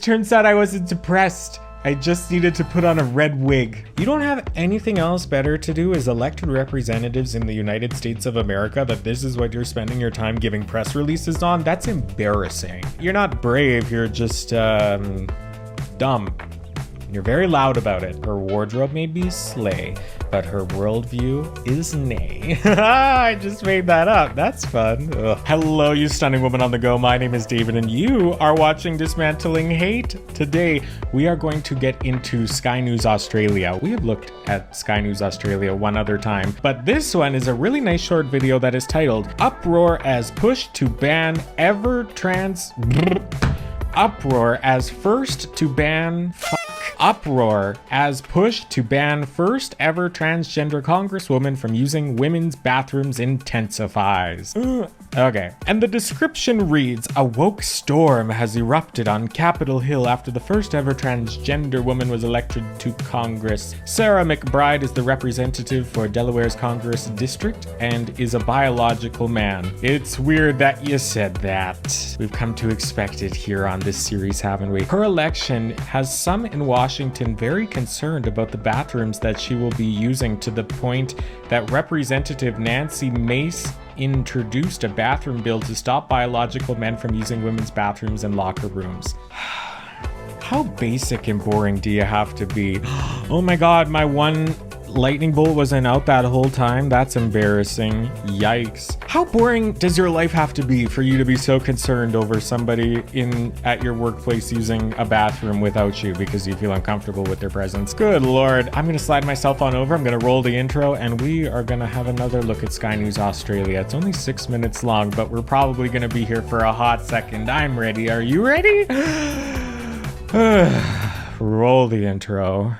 Turns out I wasn't depressed. I just needed to put on a red wig. You don't have anything else better to do as elected representatives in the United States of America that this is what you're spending your time giving press releases on? That's embarrassing. You're not brave, you're just, dumb. You're very loud about it. Her wardrobe may be slay, but her worldview is nay. I just made that up. That's fun. Ugh. Hello, you stunning woman on the go. My name is David, and you are watching Dismantling Hate. Today, we are going to get into Sky News Australia. We have looked at Sky News Australia one other time, but this one is a really nice short video that is titled Uproar as Push to Ban Ever Trans... Uproar as First to Ban... Uproar as push to ban first ever transgender congresswoman from using women's bathrooms intensifies. Okay, and the description reads, a woke storm has erupted on Capitol Hill after the first ever transgender woman was elected to Congress. Sarah McBride is the representative for Delaware's Congress District and is a biological man. It's weird that you said that. We've come to expect it here on this series, haven't we? Her election has some in Washington very concerned about the bathrooms that she will be using, to the point that Representative Nancy Mace introduced a bathroom bill to stop biological men from using women's bathrooms and locker rooms. How basic and boring do you have to be? Oh my god, my one lightning bolt wasn't out that whole time? That's embarrassing. Yikes. How boring does your life have to be for you to be so concerned over somebody at your workplace using a bathroom without you because you feel uncomfortable with their presence? Good lord. I'm gonna slide myself on over. I'm gonna roll the intro and we are gonna have another look at Sky News Australia. It's only 6 minutes long, but we're probably gonna be here for a hot second. I'm ready. Are you ready? Roll the intro.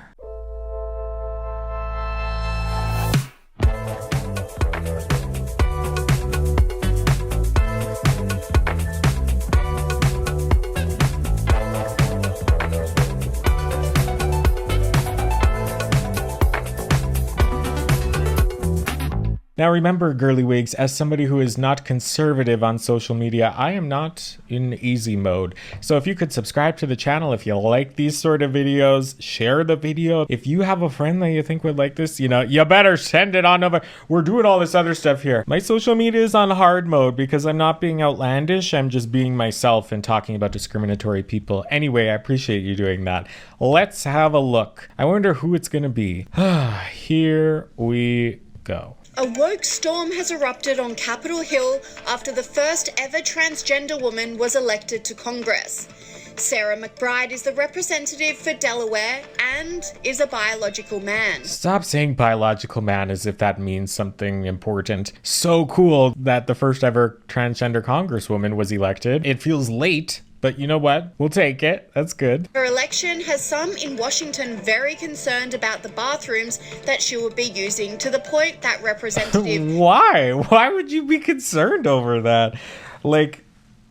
Now remember, girly wigs, as somebody who is not conservative on social media, I am not in easy mode. So if you could subscribe to the channel, if you like these sort of videos, share the video. If you have a friend that you think would like this, you know, you better send it on over. We're doing all this other stuff here. My social media is on hard mode because I'm not being outlandish. I'm just being myself and talking about discriminatory people. Anyway, I appreciate you doing that. Let's have a look. I wonder who it's gonna be. Here we go. A woke storm has erupted on Capitol Hill after the first ever transgender woman was elected to Congress. Sarah McBride is the representative for Delaware and is a biological man. Stop saying biological man as if that means something important. So cool that the first ever transgender congresswoman was elected. It feels late, but you know what? We'll take it. That's good. Her election has some in Washington very concerned about the bathrooms that she will be using, to the point that Representative... Why? Why would you be concerned over that? Like,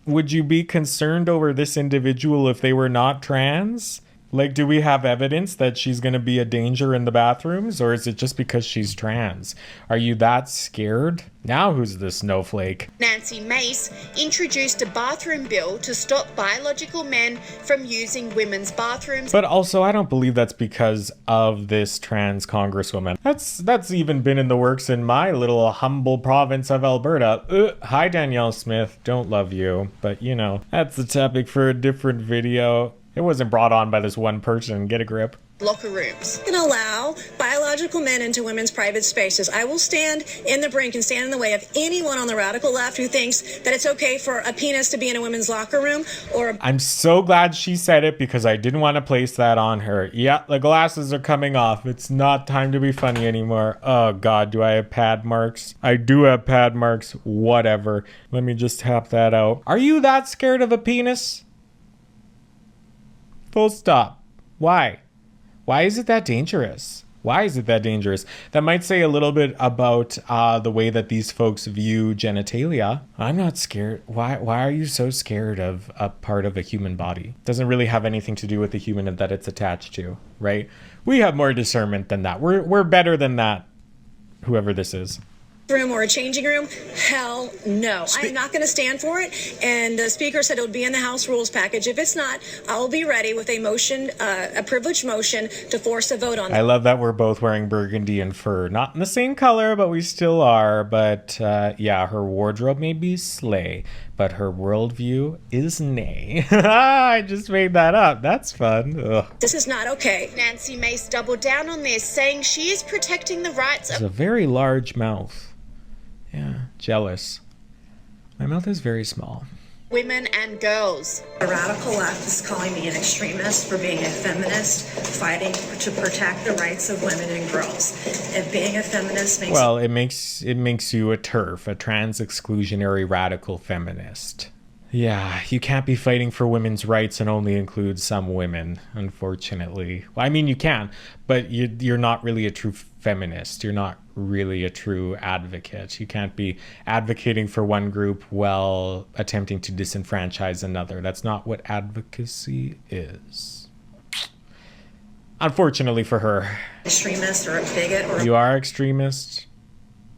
would you be concerned over this individual if they were not trans? Like, do we have evidence that she's going to be a danger in the bathrooms? Or is it just because she's trans? Are you that scared? Now who's the snowflake? Nancy Mace introduced a bathroom bill to stop biological men from using women's bathrooms. But also, I don't believe that's because of this trans congresswoman. That's even been in the works in my little humble province of Alberta. Hi, Danielle Smith. Don't love you. But, you know, that's the topic for a different video. It wasn't brought on by this one person. Get a grip. Locker rooms. Can allow biological men into women's private spaces. I will stand in the brink and stand in the way of anyone on the radical left who thinks that it's okay for a penis to be in a women's locker room or... I'm so glad she said it because I didn't want to place that on her. Yeah, the glasses are coming off. It's not time to be funny anymore. Oh God, do I have pad marks? I do have pad marks. Whatever. Let me just tap that out. Are you that scared of a penis? Full stop. Why? Why is it that dangerous? Why is it that dangerous? That might say a little bit about the way that these folks view genitalia. I'm not scared. Why are you so scared of a part of a human body? It doesn't really have anything to do with the human that it's attached to, right? We have more discernment than that. We're better than that, whoever this is. room or a changing room? Hell no. I'm not going to stand for it. And the speaker said it would be in the House rules package. If it's not, I'll be ready with a motion, a privileged motion to force a vote on. I love that we're both wearing burgundy and fur. Not in the same color, but we still are. But yeah, her wardrobe may be slay, but her worldview is nay. I just made that up. That's fun. Ugh. This is not okay. Nancy Mace doubled down on this, saying she is protecting the rights It's of a very large mouth. Yeah, jealous. My mouth is very small. women and girls. The radical left is calling me an extremist for being a feminist, fighting to protect the rights of women and girls. If being a feminist makes Well, it makes you a TERF, a trans exclusionary radical feminist. Yeah, you can't be fighting for women's rights and only include some women, unfortunately. Well, I mean, you can, but you're not really a true feminist. You're not really a true advocate. You can't be advocating for one group while attempting to disenfranchise another. That's not what advocacy is. Unfortunately for her. extremist or a bigot or You are extremist.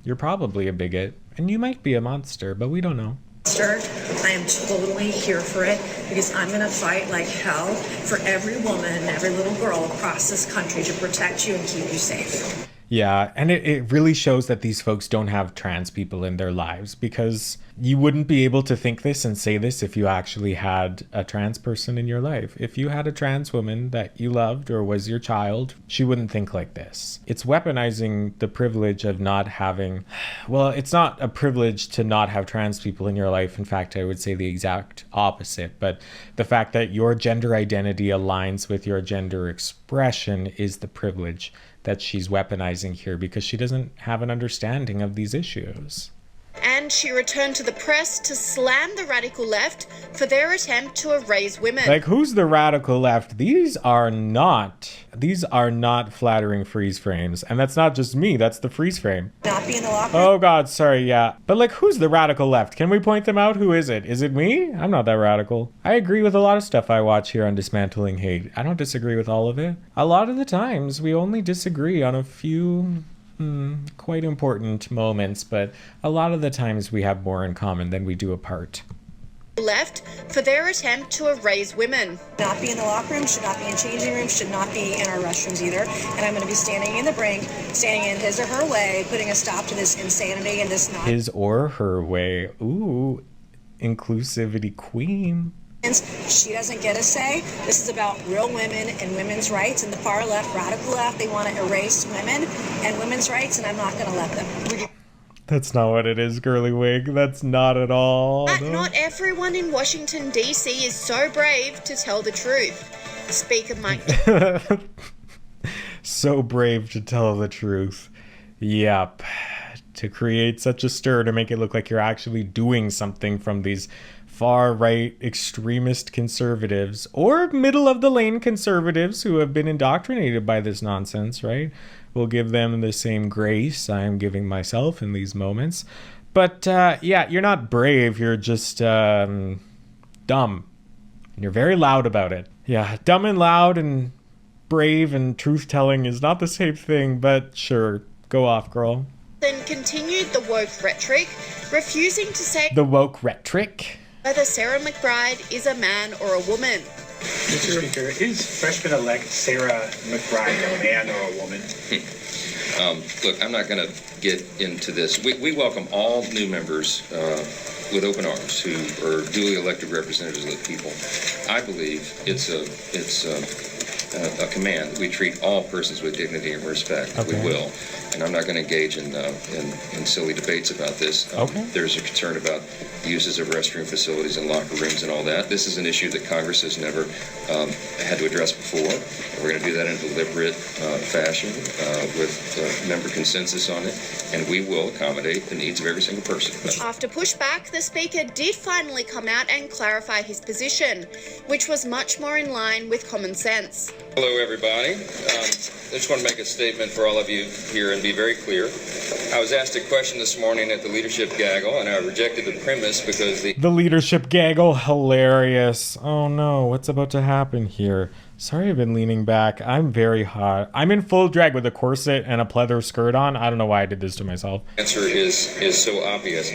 You're probably a bigot. And you might be a monster, but we don't know. I am totally here for it because I'm going to fight like hell for every woman and every little girl across this country to protect you and keep you safe. Yeah, and it really shows that these folks don't have trans people in their lives, because you wouldn't be able to think this and say this if you actually had a trans person in your life. If you had a trans woman that you loved or was your child, she wouldn't think like this. It's weaponizing the privilege of not having... Well, it's not a privilege to not have trans people in your life. In fact, I would say the exact opposite. But the fact that your gender identity aligns with your gender expression is the privilege that she's weaponizing here, because she doesn't have an understanding of these issues. And she returned to the press to slam the radical left for their attempt to erase women. Like, who's the radical left? These are not flattering freeze frames. And that's not just me, that's the freeze frame. Not be in the locker room. Oh God, sorry, yeah. But like, who's the radical left? Can we point them out? Who is it? Is it me? I'm not that radical. I agree with a lot of stuff I watch here on Dismantling Hate. I don't disagree with all of it. A lot of the times, we only disagree on a few quite important moments, but a lot of the times we have more in common than we do apart. Left for their attempt to erase women. Not be in the locker room, should not be in changing rooms, should not be in our restrooms either. And I'm going to be standing in the brink, standing in his or her way, putting a stop to this insanity and this nonsense. His or her way. Ooh, inclusivity queen. She doesn't get a say. This is about real women and women's rights, and the far left, radical left, they want to erase women and women's rights, and I'm not going to let them. That's not what it is, girly wig. That's not at all. But not everyone in Washington, D.C. is so brave to tell the truth. Speaker Mike. So brave to tell the truth. Yep. To create such a stir, to make it look like you're actually doing something from these far-right extremist conservatives or middle-of-the-lane conservatives who have been indoctrinated by this nonsense, right? We'll give them the same grace I am giving myself in these moments. But yeah, you're not brave, you're just dumb. And you're very loud about it. Yeah, dumb and loud and brave and truth-telling is not the same thing, but sure, go off, girl. Then continued the woke rhetoric, refusing to say The woke rhetoric? whether Sarah McBride is a man or a woman. Mr. Speaker, is freshman-elect Sarah McBride a man or a woman? Look, I'm not going to get into this. We welcome all new members with open arms who are duly elected representatives of the people. I believe it's a command that we treat all persons with dignity and respect. Okay. We will. And I'm not going to engage in silly debates about this. Okay. There's a concern about uses of restroom facilities and locker rooms and all that. This is an issue that Congress has never had to address before. We're going to do that in a deliberate fashion with member consensus on it, and we will accommodate the needs of every single person. After pushback, the Speaker did finally come out and clarify his position, which was much more in line with common sense. Hello, everybody. I just want to make a statement for all of you here and be very clear. I was asked a question this morning at the leadership gaggle, and I rejected the premise because The leadership gaggle, hilarious. Oh no, what's about to happen here? Sorry I've been leaning back. I'm very hot. I'm in full drag with a corset and a pleather skirt on. I don't know why I did this to myself. answer is so obvious.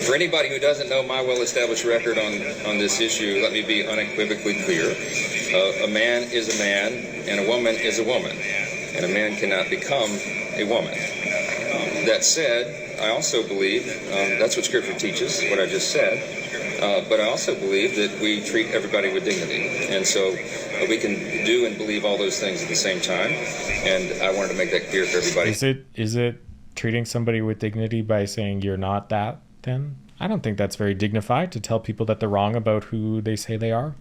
For anybody who doesn't know my well-established record on this issue, let me be unequivocally clear. A man is a man, and a woman is a woman, and a man cannot become a woman. That said, I also believe, that's what Scripture teaches, what I just said, but I also believe that we treat everybody with dignity, and so we can do and believe all those things at the same time, and I wanted to make that clear for everybody. Is it treating somebody with dignity by saying you're not that, then? I don't think that's very dignified to tell people that they're wrong about who they say they are.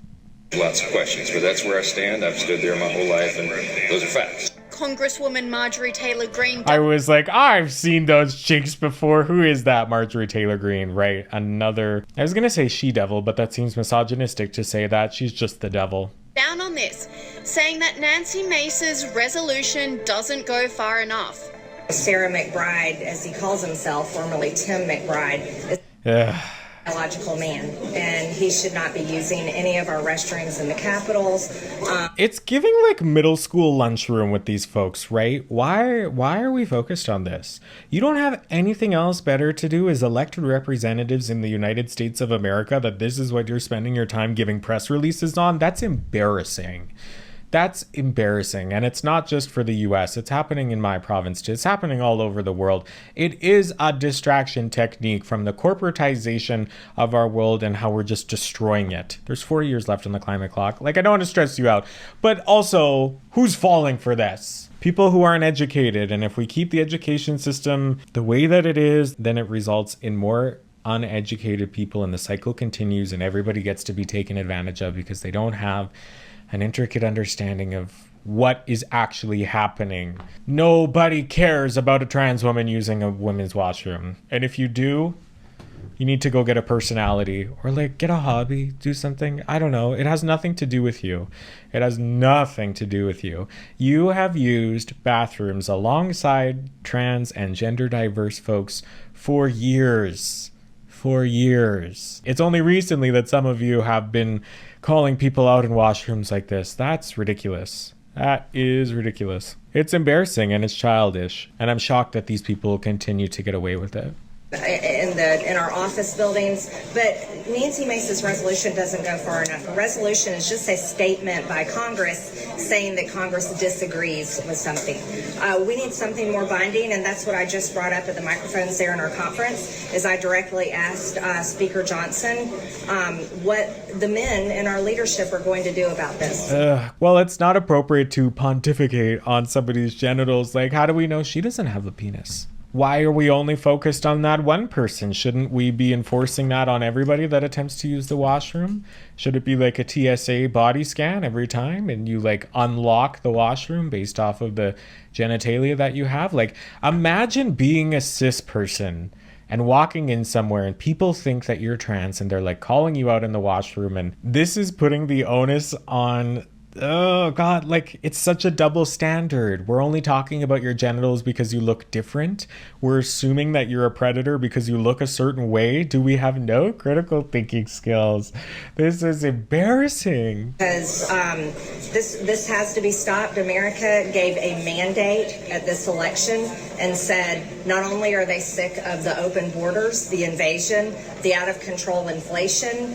Lots of questions, but that's where I stand. I've stood there my whole life, and those are facts. Congresswoman Marjorie Taylor Greene. I was like, I've seen those chicks before. Who is that Marjorie Taylor Greene? Right, another... I was going to say she-devil, but that seems misogynistic to say that. She's just the devil. Down on this, saying that Nancy Mace's resolution doesn't go far enough. Sarah McBride, as he calls himself, formerly Tim McBride, is a biological man, and he should not be using any of our restrooms in the capitals. It's giving like middle school lunchroom with these folks, right? Why are we focused on this? You don't have anything else better to do as elected representatives in the United States of America, that this is what you're spending your time giving press releases on? That's embarrassing. That's embarrassing. And it's not just for the US. It's happening in my province too. It's happening all over the world. It is a distraction technique from the corporatization of our world and how we're just destroying it. There's 4 years left on the climate clock. Like, I don't want to stress you out, but also, who's falling for this? People who aren't educated. And if we keep the education system the way that it is, then it results in more uneducated people, and the cycle continues, and everybody gets to be taken advantage of because they don't have an intricate understanding of what is actually happening. Nobody cares about a trans woman using a women's washroom. And if you do, you need to go get a personality or like get a hobby, do something. I don't know. It has nothing to do with you. It has nothing to do with you. You have used bathrooms alongside trans and gender diverse folks for years. For years. It's only recently that some of you have been calling people out in washrooms like this. That's ridiculous. That is ridiculous. It's embarrassing and it's childish. And I'm shocked that these people continue to get away with it. In our office buildings, but Nancy Mace's resolution doesn't go far enough. A resolution is just a statement by Congress saying that Congress disagrees with something. We need something more binding, and that's what I just brought up at the microphones there in our conference, is I directly asked Speaker Johnson what the men in our leadership are going to do about this. Well, it's not appropriate to pontificate on somebody's genitals. Like, how do we know she doesn't have a penis? Why are we only focused on that one person? Shouldn't we be enforcing that on everybody that attempts to use the washroom? Should it be like a TSA body scan every time and you like unlock the washroom based off of the genitalia that you have? Like, imagine being a cis person and walking in somewhere and people think that you're trans and they're like calling you out in the washroom, and this is putting the onus on... Oh God, like, it's such a double standard. We're only talking about your genitals because you look different. We're assuming that you're a predator because you look a certain way. Do we have no critical thinking skills? This is embarrassing. Because this has to be stopped. America gave a mandate at this election and said not only are they sick of the open borders, the invasion, the out-of-control inflation,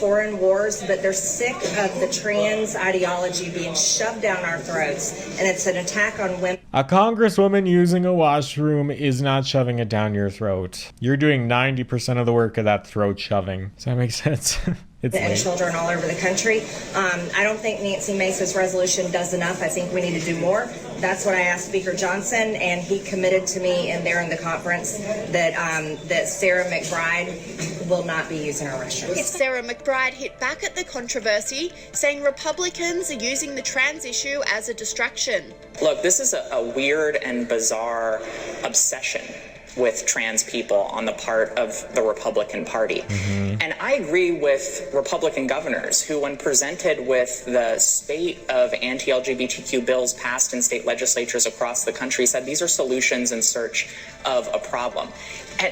foreign wars, but they're sick of the trans ideology being shoved down our throats, and it's an attack on women. A congresswoman using a washroom is not shoving it down your throat. You're doing 90% of the work of that throat shoving. Does that make sense? And children all over the country. I don't think Nancy Mace's resolution does enough. I think we need to do more. That's what I asked Speaker Johnson, and he committed to me in there in the conference that Sarah McBride will not be using our restrooms. Sarah McBride hit back at the controversy, saying Republicans are using the trans issue as a distraction. Look, this is a weird and bizarre obsession with trans people on the part of the Republican Party. And I agree with Republican governors who, when presented with the spate of anti-LGBTQ bills passed in state legislatures across the country, said these are solutions in search of a problem.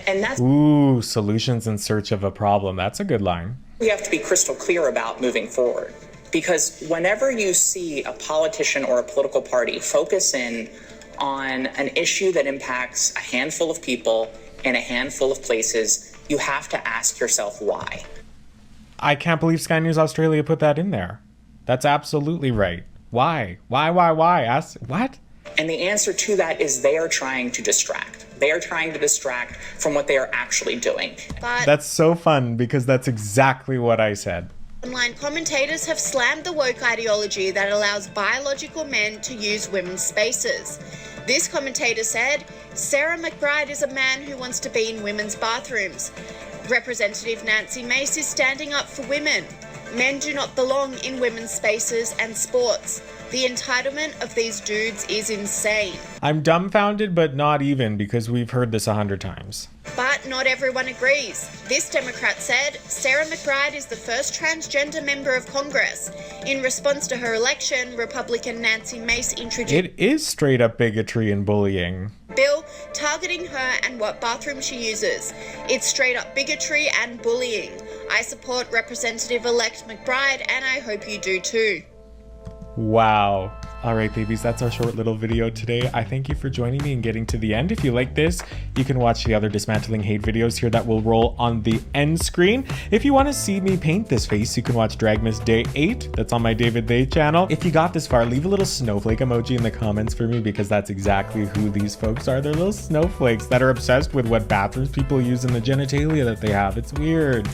And that's... Ooh, solutions in search of a problem. That's a good line. We have to be crystal clear about moving forward. Because whenever you see a politician or a political party focus in on an issue that impacts a handful of people in a handful of places, you have to ask yourself why. I can't believe Sky News Australia put that in there. That's absolutely right. Why? Why? Ask what? And the answer to that is they are trying to distract. They are trying to distract from what they are actually doing. But that's so fun because that's exactly what I said. Online commentators have slammed the woke ideology that allows biological men to use women's spaces. This commentator said, Sarah McBride is a man who wants to be in women's bathrooms. Representative Nancy Mace is standing up for women. Men do not belong in women's spaces and sports. The entitlement of these dudes is insane. I'm dumbfounded, but not even, because we've heard this 100 times. But not everyone agrees. This Democrat said, Sarah McBride is the first transgender member of Congress. In response to her election, Republican Nancy Mace introduced It is straight up bigotry and bullying. a bill targeting her and what bathroom she uses. It's straight up bigotry and bullying. I support Representative-elect McBride, and I hope you do too. Wow. All right, babies, that's our short little video today. I thank you for joining me and getting to the end. If you like this, you can watch the other Dismantling Hate videos here that will roll on the end screen. If you want to see me paint this face, you can watch Dragmas Day 8. That's on my David Day channel. If you got this far, leave a little snowflake emoji in the comments for me, because that's exactly who these folks are. They're little snowflakes that are obsessed with what bathrooms people use and the genitalia that they have. It's weird.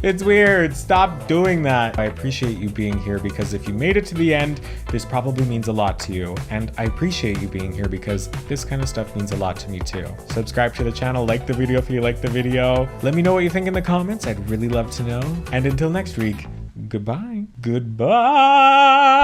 It's weird. Stop doing that. I appreciate you being here, because if you made it to the end, this probably means a lot to you. And I appreciate you being here because this kind of stuff means a lot to me too. Subscribe to the channel, like the video if you like the video. Let me know what you think in the comments. I'd really love to know. And until next week, goodbye. Goodbye.